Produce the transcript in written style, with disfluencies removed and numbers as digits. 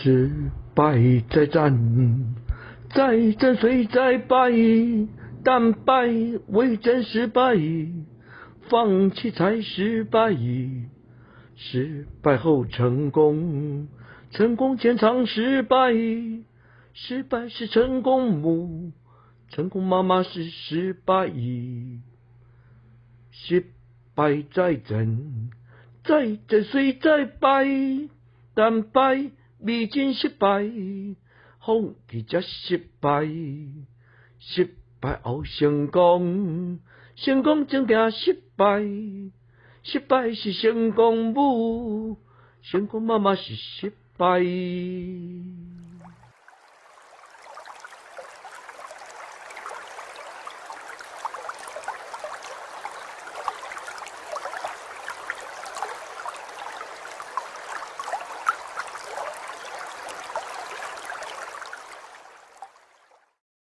失败再战，再战虽再败，但败未真失败，放弃才失败。失败后成功，成功前常失败，失败是成功母，成功妈妈是失败。失败再战，再战虽再败，但败未真失败，放弃才失败，失败后成功，成功正定失败，失败是成功母，成功妈妈是失败。